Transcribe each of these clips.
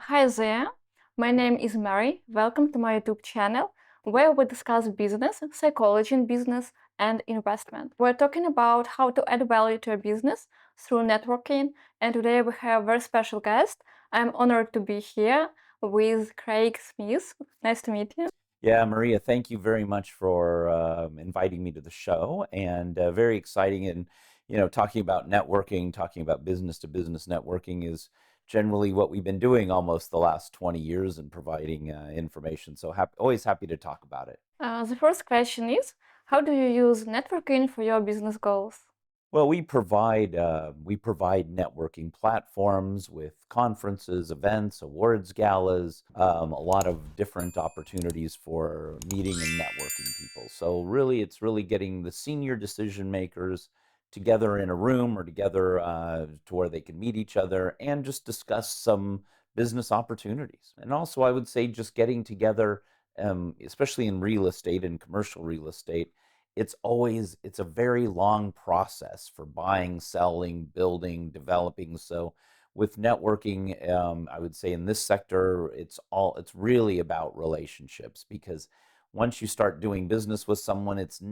Hi there, my name is Mary. Welcome to my YouTube channel where we discuss business, psychology in business, and investment. We're talking about how to add value to a business through networking, and today we have a very special guest. I'm honored to be here with Craig Smith. Nice to meet you. Yeah, Maria, thank you very much for inviting me to the show, and very exciting. And talking about networking, talking about business to business networking is generally what we've been doing almost the last 20 years and providing information. So always happy to talk about it. The first question is, how do you use networking for your business goals? Well, we provide networking platforms with conferences, events, awards, galas, a lot of different opportunities for meeting and networking people. So really, it's really getting the senior decision makers together in a room or together to where they can meet each other and just discuss some business opportunities. And also, I would say just getting together, especially in real estate and commercial real estate, it's a very long process for buying, selling, building, developing. So with networking, I would say in this sector, it's really about relationships, because once you start doing business with someone, it's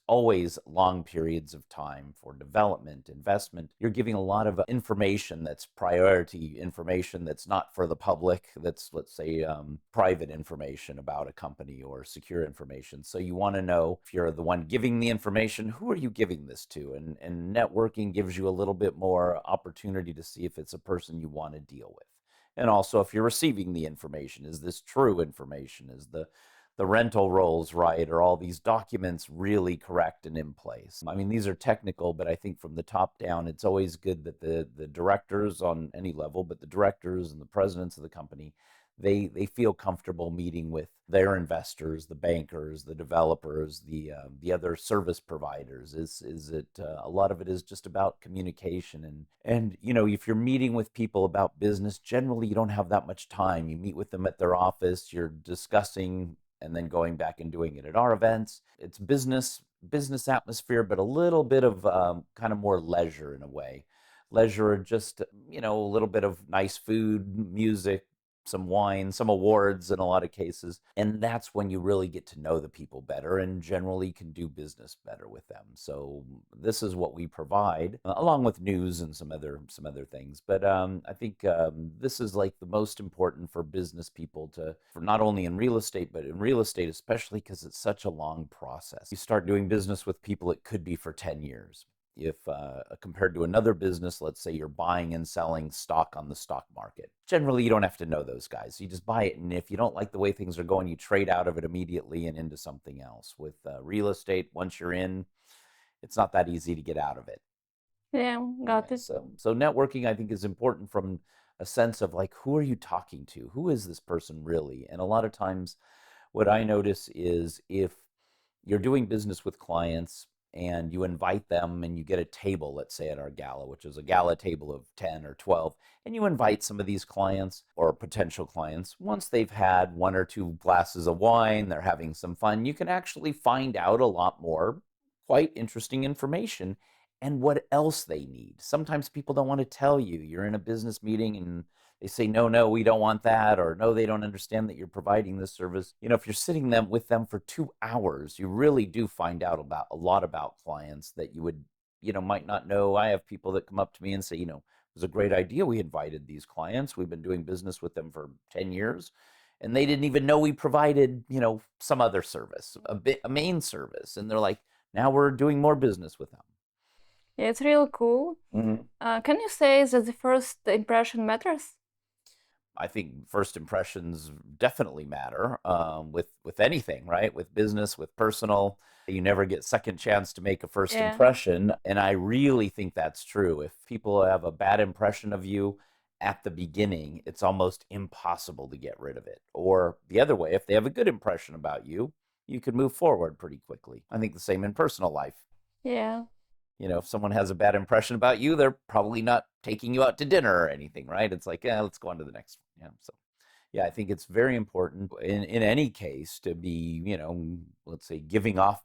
always long periods of time for development, investment. You're giving a lot of information that's priority information that's not for the public, that's, let's say, private information about a company or secure information. So you want to know, if you're the one giving the information, who are you giving this to? And networking gives you a little bit more opportunity to see if it's a person you want to deal with. And also, if you're receiving the information, is this true information? Is the rental rolls right? Are all these documents really correct and in place? I mean, these are technical, but I think from the top down, it's always good that the directors on any level, but the directors and the presidents of the company, they feel comfortable meeting with their investors, the bankers, the developers, the other service providers. Is it a lot of it is just about communication, and if you're meeting with people about business, generally you don't have that much time. You meet with them at their office, you're discussing, and then going back and doing it at our events. It's business atmosphere, but a little bit of kind of more leisure in a way. Leisure, just a little bit of nice food, music, some wine, some awards in a lot of cases. And that's when you really get to know the people better and generally can do business better with them. So this is what we provide, along with news and some other things. But I think this is like the most important for business people for not only in real estate, but in real estate especially, because it's such a long process. You start doing business with people, it could be for 10 years. If compared to another business, let's say you're buying and selling stock on the stock market. Generally, you don't have to know those guys. You just buy it, and if you don't like the way things are going, you trade out of it immediately and into something else. With real estate, once you're in, it's not that easy to get out of it. Yeah, got it. So networking, I think, is important from a sense of like, who are you talking to? Who is this person really? And a lot of times, what I notice is, if you're doing business with clients and you invite them and you get a table, let's say at our gala, which is a gala table of 10 or 12, and you invite some of these clients or potential clients, once they've had one or two glasses of wine, they're having some fun, you can actually find out a lot more quite interesting information and what else they need. Sometimes people don't want to tell you. You're in a business meeting and they say, no, no, we don't want that, or no, they don't understand that you're providing this service. If you're sitting with them for 2 hours, you really do find out about a lot about clients that you would, might not know. I have people that come up to me and say, it was a great idea. We invited these clients. We've been doing business with them for 10 years. And they didn't even know we provided, some other service, a main service. And they're like, now we're doing more business with them. Yeah, it's really cool. Mhm. Can you say that the first impression matters? I think first impressions definitely matter, with anything, right? With business, with personal, you never get second chance to make a first Yeah. impression, and I really think that's true. If people have a bad impression of you at the beginning, it's almost impossible to get rid of it. Or the other way, if they have a good impression about you, you can move forward pretty quickly. I think the same in personal life. Yeah. If someone has a bad impression about you, they're probably not taking you out to dinner or anything, right? It's like, yeah, let's go on to the next one. Yeah. So, yeah, I think it's very important in any case to be, let's say, giving off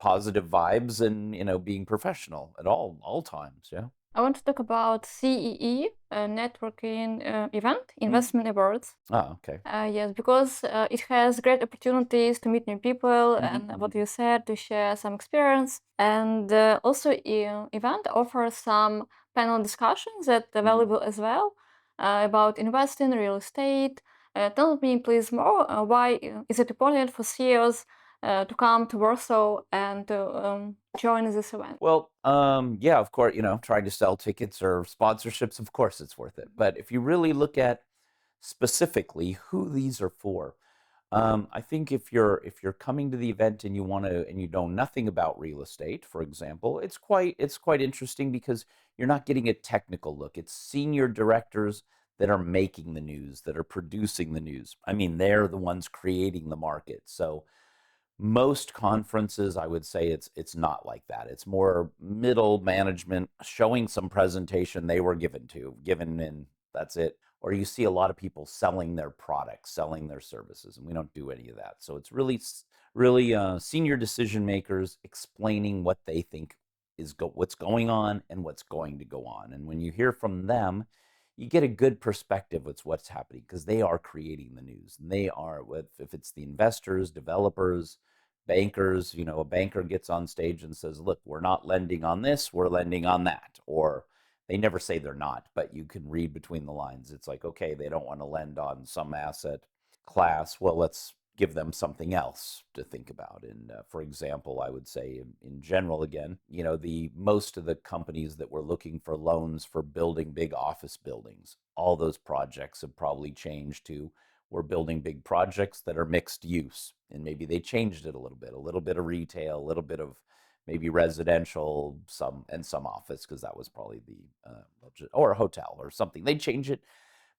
positive vibes and, being professional at all times. Yeah. I want to talk about CEE, networking event, Investment Awards. Oh, okay. Yes, because it has great opportunities to meet new people and what Mhm. you said, to share some experience. And also, event offers some panel discussions that are Mhm. valuable as well about investing, real estate. Tell me, please, more why is it important for CEOs to come to Warsaw and to join this event? Well, yeah, of course, trying to sell tickets or sponsorships, of course it's worth it. But if you really look at specifically who these are for, I think if you're coming to the event and you know nothing about real estate, for example, it's quite interesting because you're not getting a technical look. It's senior directors that are making the news, that are producing the news. I mean, they're the ones creating the market. So most conferences, I would say it's not like that. It's more middle management showing some presentation they were given, and that's it. Or you see a lot of people selling their products, selling their services, and we don't do any of that. So it's really senior decision makers explaining what they think what's going on and what's going to go on. And when you hear from them, you get a good perspective of what's happening because they are creating the news. And they are, if it's the investors, developers, bankers, a banker gets on stage and says, look, we're not lending on this, we're lending on that. Or they never say they're not, but you can read between the lines. It's like, okay, they don't want to lend on some asset class. Well, let's give them something else to think about. And for example, I would say in general, again, the most of the companies that were looking for loans for building big office buildings, all those projects have probably changed to we're building big projects that are mixed use. And maybe they changed it a little bit of retail, a little bit of maybe residential, some office, because that was probably the or a hotel or something. They change it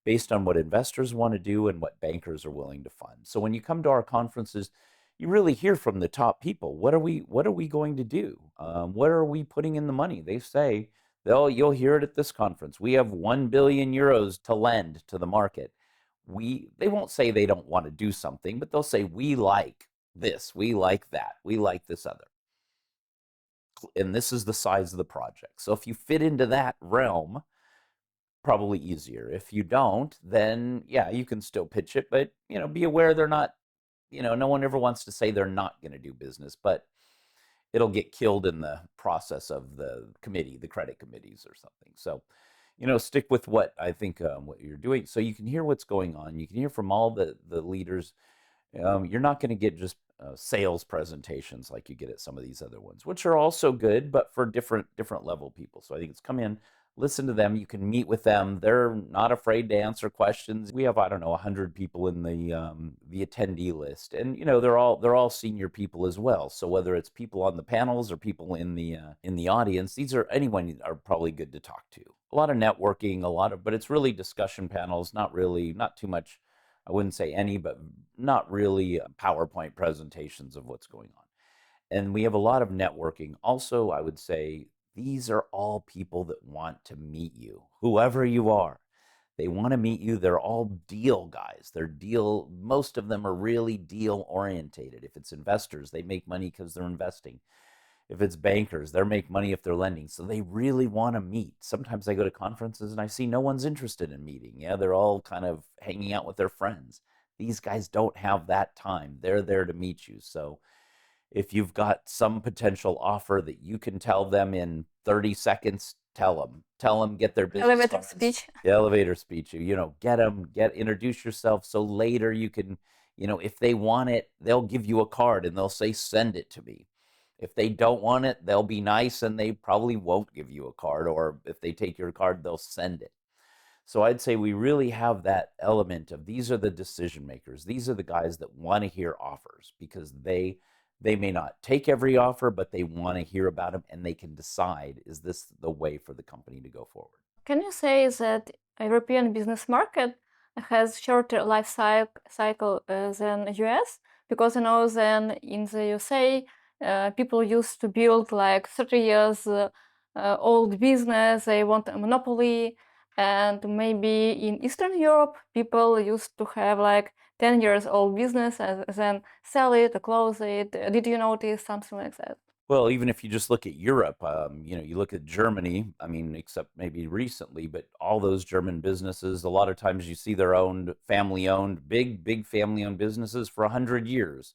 based on what investors want to do and what bankers are willing to fund. So when you come to our conferences, you really hear from the top people. What are we going to do? What are we putting in the money? They say you'll hear it at this conference. We have 1 billion euros to lend to the market. They won't say they don't want to do something, but they'll say we like this, we like that, we like this other, and this is the size of the project. So if you fit into that realm, probably easier. If you don't, then yeah, you can still pitch it, but be aware they're not, no one ever wants to say they're not going to do business, but it'll get killed in the process of the committee, the credit committees or something. So, stick with what I think what you're doing, so you can hear what's going on. You can hear from all the leaders. You're not going to get just sales presentations like you get at some of these other ones, which are also good, but for different level people. So I think it's come in, listen to them. You can meet with them. They're not afraid to answer questions. We have, I don't know, 100 people in the attendee list, and they're all senior people as well. So whether it's people on the panels or people in the audience, anyone are probably good to talk to. A lot of networking, but it's really discussion panels. Not too much. I wouldn't say any, but not really PowerPoint presentations of what's going on. And we have a lot of networking. Also, I would say these are all people that want to meet you, whoever you are. They want to meet you. They're all deal guys. Most of them are really deal orientated. If it's investors, they make money because they're investing. If it's bankers, they make money if they're lending. So they really want to meet. Sometimes I go to conferences and I see no one's interested in meeting. Yeah, they're all kind of hanging out with their friends. These guys don't have that time. They're there to meet you. So if you've got some potential offer that you can tell them in 30 seconds, tell them. Tell them, get their business Elevator cards. speech. The elevator speech, introduce yourself so later you can, if they want it, they'll give you a card and they'll say, send it to me. If they don't want it, they'll be nice and they probably won't give you a card, or if they take your card, they'll send it. So I'd say we really have that element of these are the decision makers. These are the guys that want to hear offers because they may not take every offer, but they want to hear about them and they can decide, is this the way for the company to go forward? Can you say that European business market has shorter life cycle than US? Because I know then in the USA, people used to build like 30 years old business, they want a monopoly. And maybe in Eastern Europe, people used to have like 10 years old business and then sell it or close it. Did you notice something like that? Well, even if you just look at Europe, you look at Germany, I mean, except maybe recently, but all those German businesses, a lot of times you see their owned, family owned, big family owned businesses for 100 years.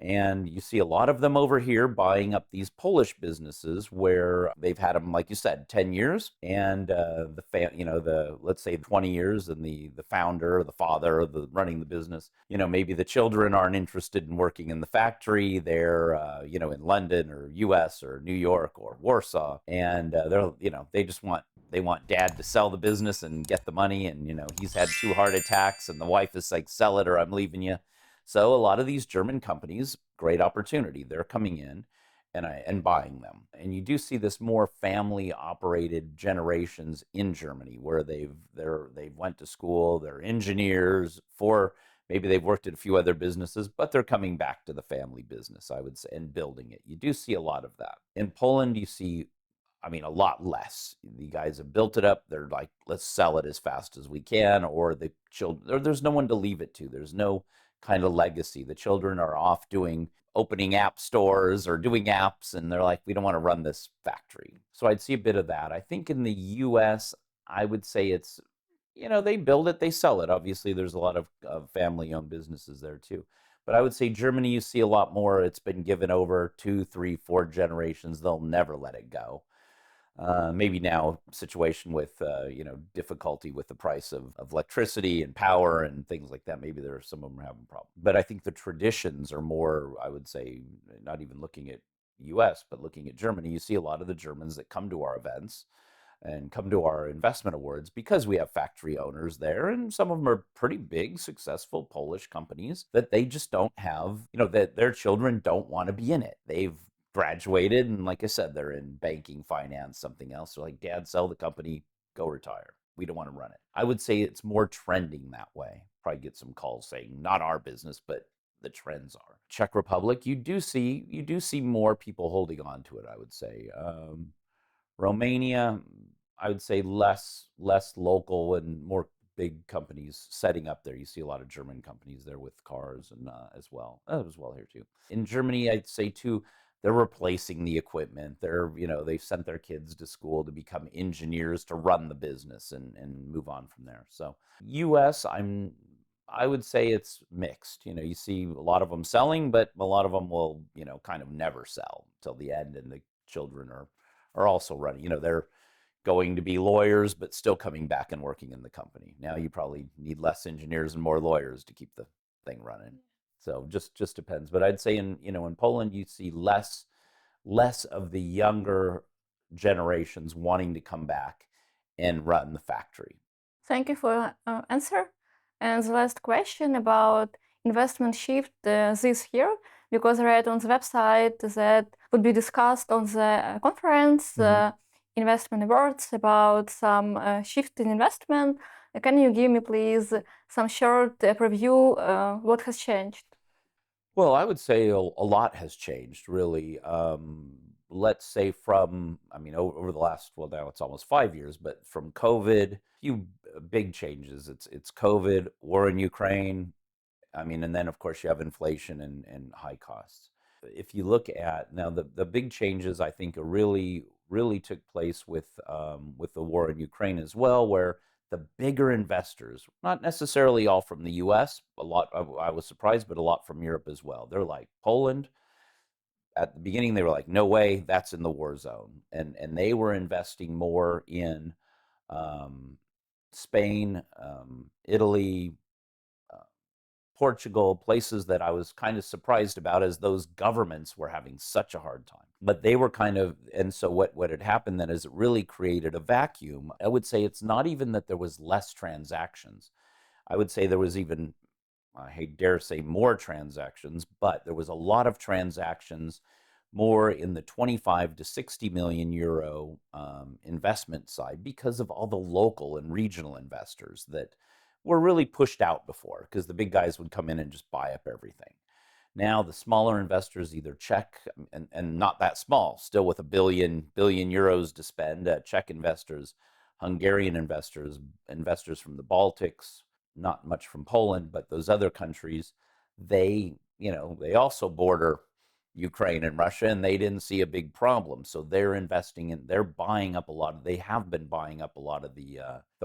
And you see a lot of them over here buying up these Polish businesses where they've had them, like you said, 10 years. And the let's say 20 years, and the founder, the father, the running the business, maybe the children aren't interested in working in the factory. They're, in London or US or New York or Warsaw. And they just want dad to sell the business and get the money. And, he's had 2 heart attacks, and the wife is like, sell it or I'm leaving you. So a lot of these German companies, great opportunity. They're coming in and buying them. And you do see this more family operated generations in Germany where they've went to school, they're engineers for maybe they've worked at a few other businesses, but they're coming back to the family business, I would say, and building it. You do see a lot of that. In Poland, you see, I mean, a lot less. The guys have built it up. They're like, let's sell it as fast as we can, or the children, or there's no one to leave it to. There's no kind of legacy. The children are off opening app stores or doing apps, and they're like, we don't want to run this factory. So I'd see a bit of that. I think in the US, I would say it's, they build it, they sell it. Obviously, there's a lot of family owned businesses there too. But I would say Germany, you see a lot more. It's been given over 2, 3, 4 generations. They'll never let it go. Maybe now situation with difficulty with the price of electricity and power and things like that. Maybe there are some of them having problems. But I think the traditions are more, I would say, not even looking at US, but looking at Germany. You see a lot of the Germans that come to our events and come to our investment awards because we have factory owners there, and some of them are pretty big, successful Polish companies that they just don't have, that their children don't want to be in it. They've graduated, and like I said, they're in banking, finance, something else. They're like, dad, sell the company, go retire. We don't want to run it. I would say it's more trending that way. Probably get some calls saying not our business, but the trends are. Czech Republic, you do see more people holding on to it, I would say. Romania, I would say less local and more big companies setting up there. You see a lot of German companies there with cars and as well here too. In Germany, I'd say too, they're replacing the equipment. They've sent their kids to school to become engineers to run the business and move on from there. So US, I would say it's mixed. You see a lot of them selling, but a lot of them will, kind of never sell till the end, and the children are also running. They're going to be lawyers, but still coming back and working in the company. Now you probably need less engineers and more lawyers to keep the thing running. So just depends. But I'd say in Poland you see less of the younger generations wanting to come back and run the factory. Thank you for your answer. And the last question about investment shift this year, because I read on the website that would be discussed on the conference, Investment Awards, about some shift in investment. Can you give me, please, some short preview what has changed? Well, I would say a lot has changed, really. Let's say over the last, well, now it's almost 5 years, but from COVID, few big changes. It's COVID, war in Ukraine. And then of course you have inflation and high costs. If you look at now, the big changes I think are really took place with the war in Ukraine as well, where the bigger investors, not necessarily all from the US, a lot, I was surprised, but a lot from Europe as well. They're like Poland. At the beginning, they were like, no way, that's in the war zone. And they were investing more in Spain, Italy, Portugal, places that I was kind of surprised about, as those governments were having such a hard time. But they were and so what had happened then is it really created a vacuum. I would say it's not even that there was less transactions. I would say there was even, I dare say, more transactions, but there was a lot of transactions more in the 25 to 60 million euro investment side because of all the local and regional investors that were really pushed out before, because the big guys would come in and just buy up everything. Now the smaller investors, either Czech and not that small, still with a billion euros to spend, Czech investors, Hungarian investors from the Baltics, not much from Poland, but those other countries, they also border Ukraine and Russia, and they didn't see a big problem. So they're investing in, they're buying up a lot of, they have been buying up a lot of the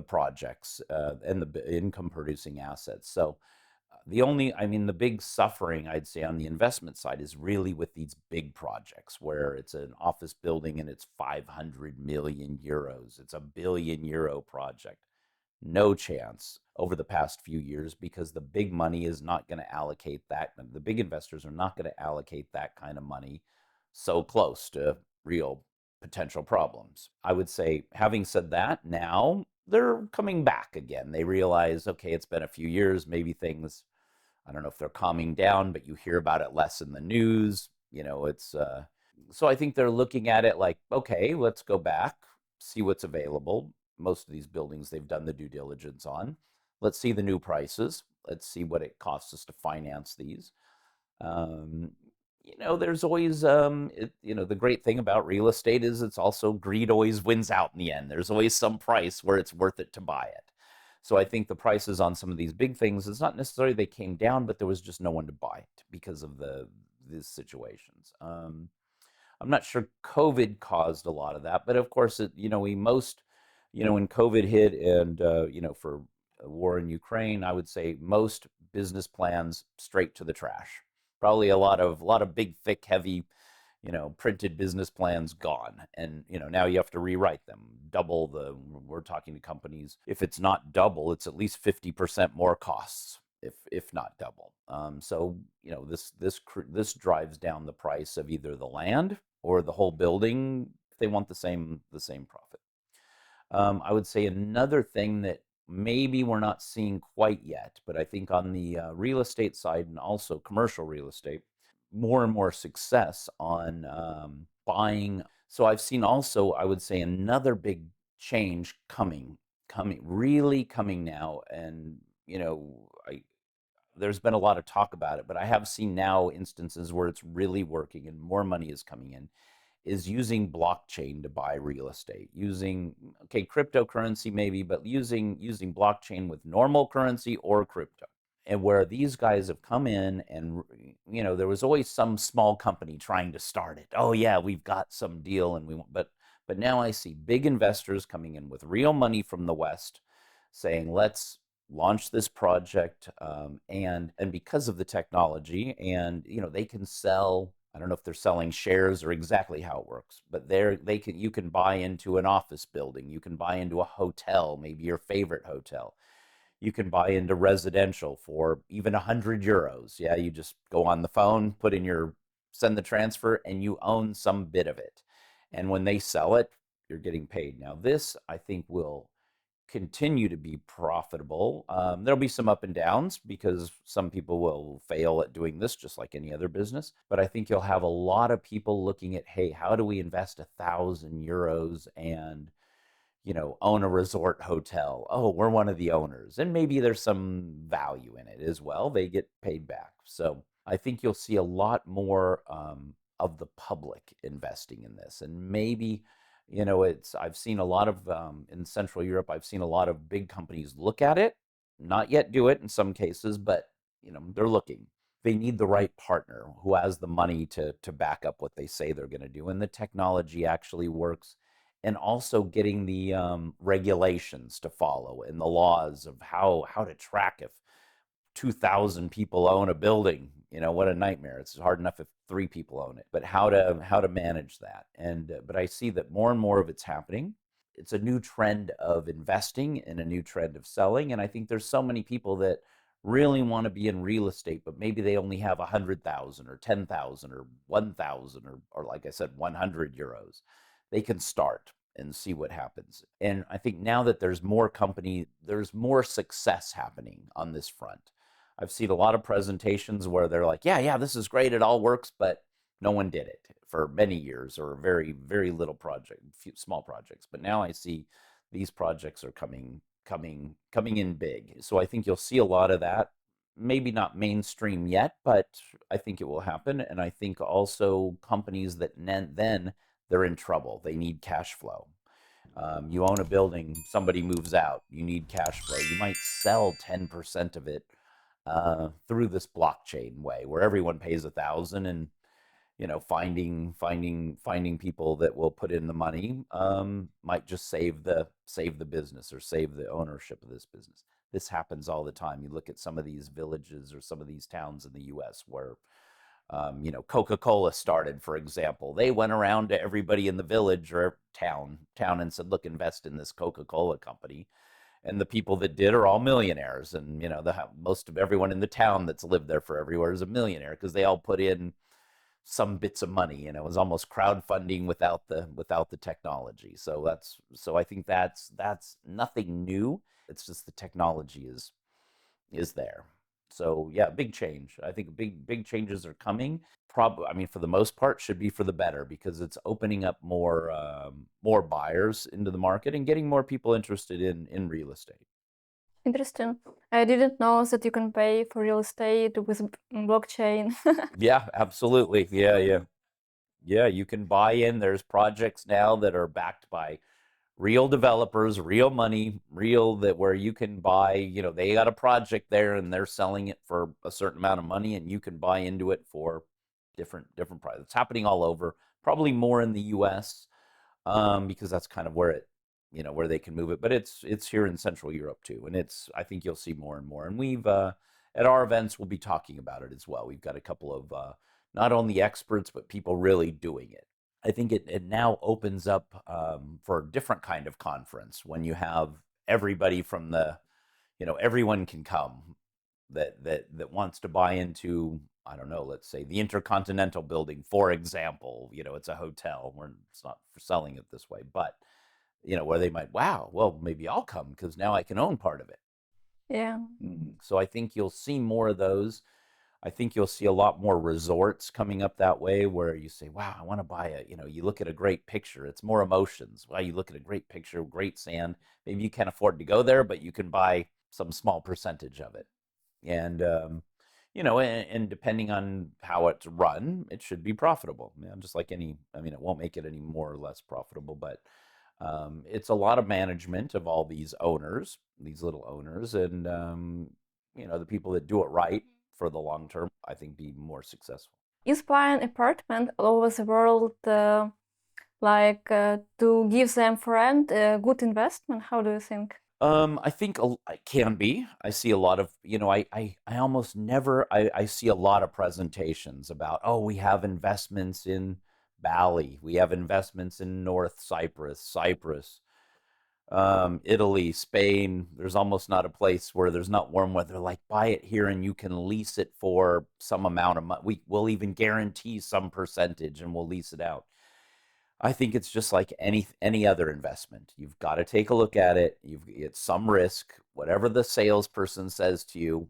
projects and the income producing assets. So the only, I mean, the big suffering I'd say on the investment side is really with these big projects where it's an office building and it's 500 million euros. It's a 1 billion euro project. No chance over the past few years because the big money is not going to allocate that. The big investors are not going to allocate that kind of money so close to real potential problems. I would say, having said that, now they're coming back again. They realize, okay, it's been a few years, maybe things, I don't know if they're calming down, but you hear about it less in the news. It's so I think they're looking at it like, okay, let's go back, see what's available. Most of these buildings they've done the due diligence on. Let's see the new prices. Let's see what it costs us to finance these. Um, there's always, the great thing about real estate is it's also greed always wins out in the end. There's always some price where it's worth it to buy it. So I think the prices on some of these big things, it's not necessarily they came down, but there was just no one to buy it because of these situations. I'm not sure COVID caused a lot of that, but of course, when COVID hit and, for a war in Ukraine, I would say most business plans straight to the trash. Probably a lot of big, thick, heavy, printed business plans gone. And, now you have to rewrite them. We're talking to companies, if it's not double, it's at least 50% more costs, if not double. So, this drives down the price of either the land or the whole building if they want the same profit. I would say another thing that maybe we're not seeing quite yet, but I think on the real estate side and also commercial real estate, more and more success on buying. So I've seen also, I would say, another big change really coming now. And, there's been a lot of talk about it, but I have seen now instances where it's really working and more money is coming in, is using blockchain to buy real estate, using, okay, cryptocurrency maybe, but using blockchain with normal currency or crypto. And where these guys have come in and, there was always some small company trying to start it. Oh yeah, we've got some deal and we want, but now I see big investors coming in with real money from the West saying, let's launch this project, and because of the technology, and they can sell, I don't know if they're selling shares or exactly how it works, but you can buy into an office building, you can buy into a hotel, maybe your favorite hotel, you can buy into residential for even 100 euros. Yeah, you just go on the phone, send the transfer, and you own some bit of it. And when they sell it, you're getting paid. Now, this I think will continue to be profitable. There'll be some up and downs because some people will fail at doing this just like any other business. But I think you'll have a lot of people looking at, hey, how do we invest 1,000 euros and own a resort hotel? Oh, we're one of the owners. And maybe there's some value in it as well. They get paid back. So I think you'll see a lot more of the public investing in this. And maybe, I've seen a lot of, in Central Europe, I've seen a lot of big companies look at it, not yet do it in some cases, but, they're looking. They need the right partner who has the money to back up what they say they're going to do. And the technology actually works, and also getting the regulations to follow and the laws of how to track if 2,000 people own a building. What a nightmare. It's hard enough if 3 people own it, but how to manage that. And but I see that more and more of it's happening. It's a new trend of investing and a new trend of selling. And I think there's so many people that really want to be in real estate, but maybe they only have 100,000 or 10,000 or 1,000 or like I said, 100 euros. They can start and see what happens. And I think now that there's more success happening on this front. I've seen a lot of presentations where they're like, yeah, this is great, it all works, but no one did it for many years, or very, very little few small projects. But now I see these projects are coming in big. So I think you'll see a lot of that. Maybe not mainstream yet, but I think it will happen. And I think also companies that then they're in trouble. They need cash flow. You own a building, somebody moves out, you need cash flow. You might sell 10% of it through this blockchain way, where everyone pays 1,000, and finding people that will put in the money might just save the business or save the ownership of this business. This happens all the time. You look at some of these villages or some of these towns in the U.S. where Coca-Cola started, for example. They went around to everybody in the village or town and said, "Look, invest in this Coca-Cola company." And the people that did are all millionaires, and most of everyone in the town that's lived there for everywhere is a millionaire because they all put in some bits of money. It was almost crowdfunding without the technology. So I think that's nothing new. It's just the technology is there. So yeah, big change. I think big changes are coming. Probably, I mean, for the most part, should be for the better because it's opening up more buyers into the market and getting more people interested in real estate. Interesting. I didn't know that you can pay for real estate with blockchain. Yeah, absolutely. Yeah. You can buy in. There's projects now that are backed by real developers, real money, real that where you can buy, they got a project there and they're selling it for a certain amount of money and you can buy into it for different prices. It's happening all over, probably more in the US, because that's kind of where where they can move it. But it's here in Central Europe too. And I think you'll see more and more. And we've, at our events, we'll be talking about it as well. We've got a couple of, not only experts, but people really doing it. I think it now opens up for a different kind of conference when you have everybody from everyone can come that wants to buy into, I don't know, let's say the Intercontinental Building, for example. It's a hotel where it's not for selling it this way, but where they might, wow, well, maybe I'll come because now I can own part of it. Yeah. So I think you'll see more of those. I think you'll see a lot more resorts coming up that way where you say, wow, I want to buy you look at a great picture. It's more emotions. Wow, you look at a great picture, great sand. Maybe you can't afford to go there, but you can buy some small percentage of it. And, and depending on how it's run, it should be profitable. Just like it won't make it any more or less profitable, but it's a lot of management of all these owners, these little owners, and the people that do it right for the long term, I think, be more successful. Is buying apartment all over the world to give them for rent a good investment? How do you think? I think it can be. I see a lot of, I almost never, I see a lot of presentations about, oh, we have investments in Bali, we have investments in North Cyprus, Italy, Spain. There's almost not a place where there's not warm weather. Like, buy it here and you can lease it for some amount of money. We'll even guarantee some percentage and we'll lease it out. I think it's just like any other investment. You've got to take a look at it. It's some risk. Whatever the salesperson says to you,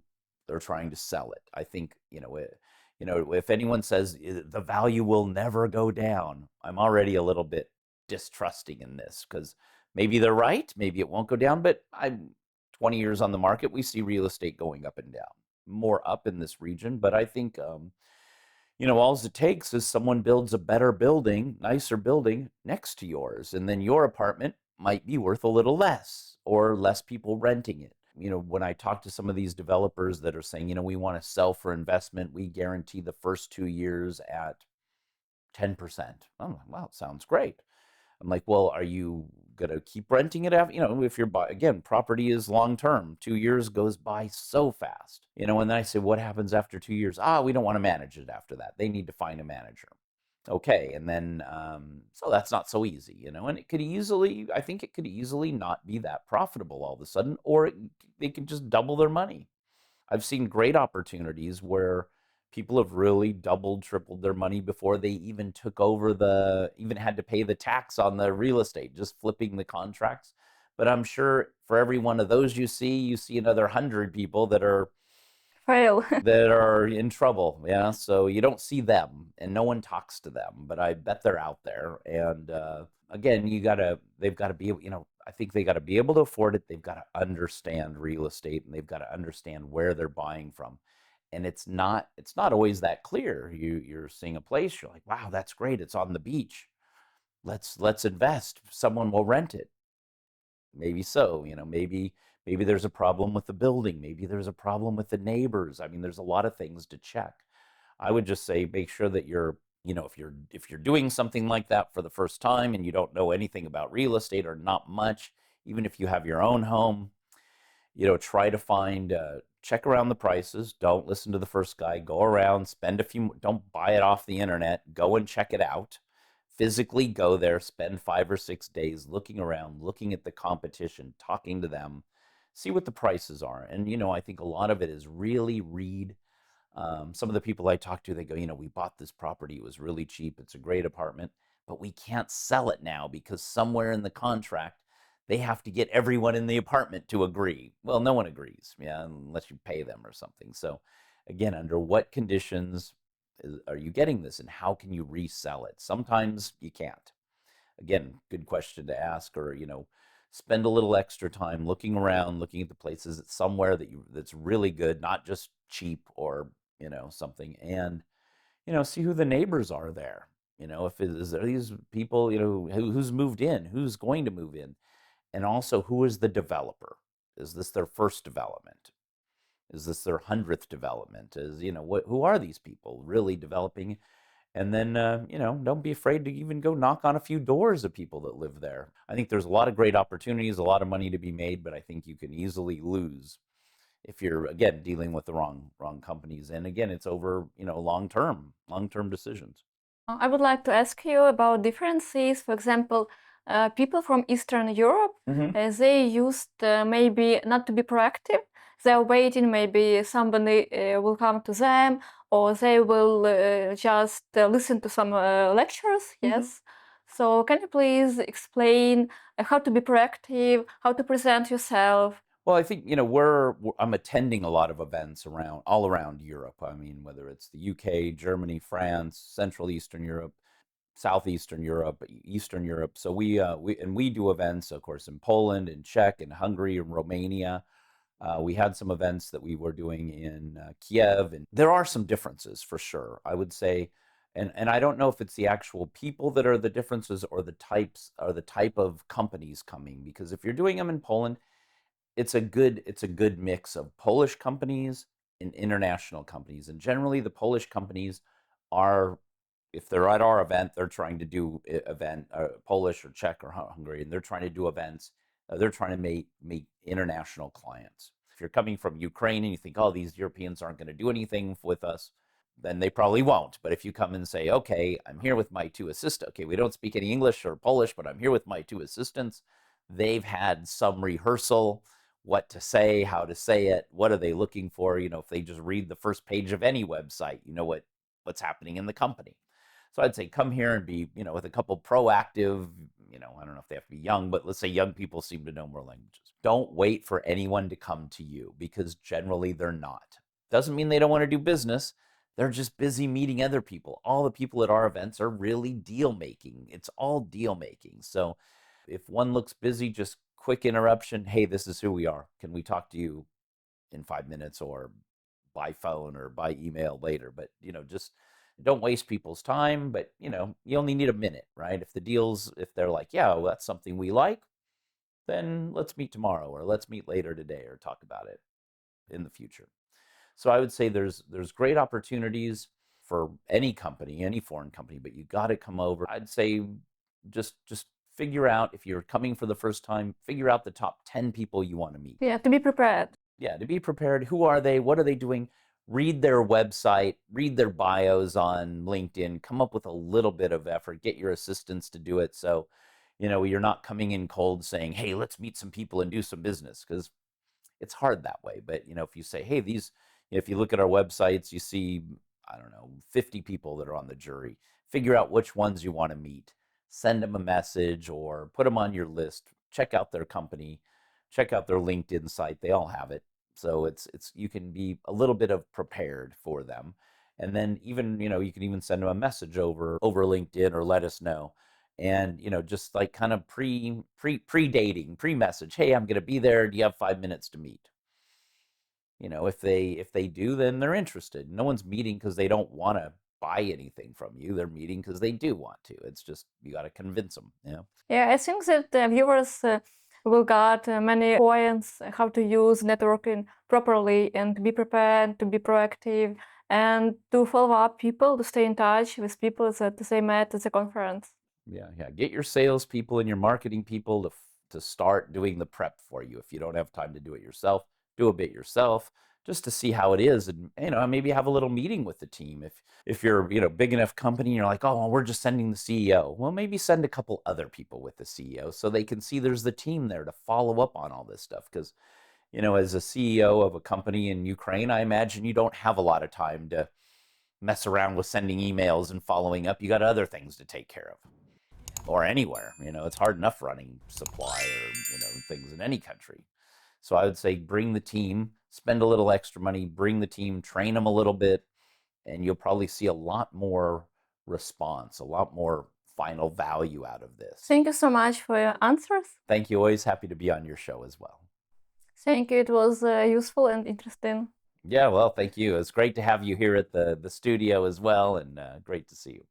they're trying to sell it. I think if anyone says the value will never go down, I'm already a little bit distrusting in this because maybe they're right. Maybe it won't go down. But I'm 20 years on the market. We see real estate going up and down, more up in this region. But I think all it takes is someone builds a better building, nicer building next to yours, and then your apartment might be worth a little less or less people renting it. When I talk to some of these developers that are saying, we want to sell for investment, we guarantee the first 2 years at 10%. I'm like, wow, sounds great. I'm like, well, are you going to keep renting it after, if you're again, property is long term. 2 years goes by so fast, and then I say, what happens after 2 years? We don't want to manage it after that. They need to find a manager. Okay. And then, so that's not so easy, and I think it could easily not be that profitable all of a sudden, or they can just double their money. I've seen great opportunities where people have really doubled, tripled their money before they even took over even had to pay the tax on the real estate, just flipping the contracts. But I'm sure for every one of those you see another 100 people that are Fail. that are in trouble. Yeah. So you don't see them and no one talks to them, but I bet they're out there. And again, they've got to be, I think they got to be able to afford it. They've got to understand real estate and they've got to understand where they're buying from. And it's not always that clear. You're seeing a place, you're like, wow, that's great. It's on the beach. Let's invest. Someone will rent it. Maybe so, maybe there's a problem with the building. Maybe there's a problem with the neighbors. I mean, there's a lot of things to check. I would just say make sure that If you're doing something like that for the first time and you don't know anything about real estate or not much, even if you have your own home, try to find check around the prices. Don't listen to the first guy. Go around, spend a few. Don't buy it off the internet. Go and check it out. Physically go there. Spend 5 or 6 days looking around, looking at the competition, talking to them, see what the prices are. And I think a lot of it is really read. Some of the people I talk to, they go, we bought this property. It was really cheap. It's a great apartment, but we can't sell it now because somewhere in the contract, they have to get everyone in the apartment to agree. Well, no one agrees, yeah, unless you pay them or something. So, again, under what conditions are you getting this, and how can you resell it? Sometimes you can't. Again, good question to ask, or spend a little extra time looking around, looking at the places. It's somewhere that's really good, not just cheap or something, and see who the neighbors are there. If it is, are these people, who's moved in, who's going to move in, and also who is the developer? Is this their first development? Is this their 100th development? Who are these people really developing? And then, don't be afraid to even go knock on a few doors of people that live there. I think there's a lot of great opportunities, a lot of money to be made, but I think you can easily lose if you're, again, dealing with the wrong companies. And again, it's over, long term decisions. I would like to ask you about differences. For example, people from Eastern Europe, they used maybe not to be proactive. They're waiting, maybe somebody will come to them, or they will just listen to some lectures. Yes. So, can you please explain how to be proactive, how to present yourself? Well, I think I'm attending a lot of events all around Europe. I mean, whether it's the UK, Germany, France, Central Eastern Europe, Southeastern Europe, Eastern Europe. So we do events, of course, in Poland, in Czech, in Hungary, in Romania. We had some events that we were doing in Kiev, and there are some differences for sure. I would say, and I don't know if it's the actual people that are the differences or the type of companies coming. Because if you're doing them in Poland, it's a good mix of Polish companies and international companies. And generally, the Polish companies are, if they're at our event, they're trying to do event Polish or Czech or Hungarian. They're trying to do events. They're trying to meet international clients. If you're coming from Ukraine and you think, oh, these Europeans aren't going to do anything with us, then they probably won't. But if you come and say, okay, I'm here with my two assistants. Okay, we don't speak any English or Polish, but I'm here with my two assistants. They've had some rehearsal, what to say, how to say it, what are they looking for. If they just read the first page of any website, what's happening in the company. So I'd say come here and be, with a couple proactive, I don't know if they have to be young, but let's say young people seem to know more languages. Don't wait for anyone to come to you, because generally they're not. Doesn't mean they don't want to do business. They're just busy meeting other people. All the people at our events are really deal making. It's all deal making. So if one looks busy, just quick interruption. Hey, this is who we are. Can we talk to you in 5 minutes, or by phone or by email later? But, just don't waste people's time. But, you only need a minute, right? If they're like, yeah, well, that's something we like, then let's meet tomorrow, or let's meet later today, or talk about it in the future. So I would say there's great opportunities for any company, any foreign company, but you got to come over. I'd say just figure out, if you're coming for the first time, figure out the top 10 people you want to meet. Yeah, to be prepared. Yeah, to be prepared. Who are they? What are they doing? Read their website, read their bios on LinkedIn, come up with a little bit of effort, get your assistants to do it. So, you're not coming in cold saying, hey, let's meet some people and do some business, because it's hard that way. But, if you say, hey, if you look at our websites, you see, I don't know, 50 people that are on the jury. Figure out which ones you want to meet. Send them a message or put them on your list. Check out their company. Check out their LinkedIn site. They all have it. So it's you can be a little bit of prepared for them. And then even, you can even send them a message over LinkedIn, or let us know. And, just like kind of pre-dating, pre-message. Hey, I'm going to be there. Do you have 5 minutes to meet? If they do, then they're interested. No one's meeting because they don't want to buy anything from you. They're meeting because they do want to. It's just, you got to convince them. Yeah, I think that viewers will get many points how to use networking properly and to be prepared, to be proactive, and to follow up people, to stay in touch with people that they met at the conference. Yeah, yeah. Get your salespeople and your marketing people to start doing the prep for you. If you don't have time to do it yourself, do a bit yourself, just to see how it is, and maybe have a little meeting with the team. If you're big enough company, and you're like, oh, well, we're just sending the CEO. Well, maybe send a couple other people with the CEO so they can see there's the team there to follow up on all this stuff. Because as a CEO of a company in Ukraine, I imagine you don't have a lot of time to mess around with sending emails and following up. You got other things to take care of, or anywhere. It's hard enough running supply or things in any country. So I would say bring the team, spend a little extra money, bring the team, train them a little bit, and you'll probably see a lot more response, a lot more final value out of this. Thank you so much for your answers. Thank you. Always happy to be on your show as well. Thank you. It was useful and interesting. Yeah, well, thank you. It's great to have you here at the studio as well, and great to see you.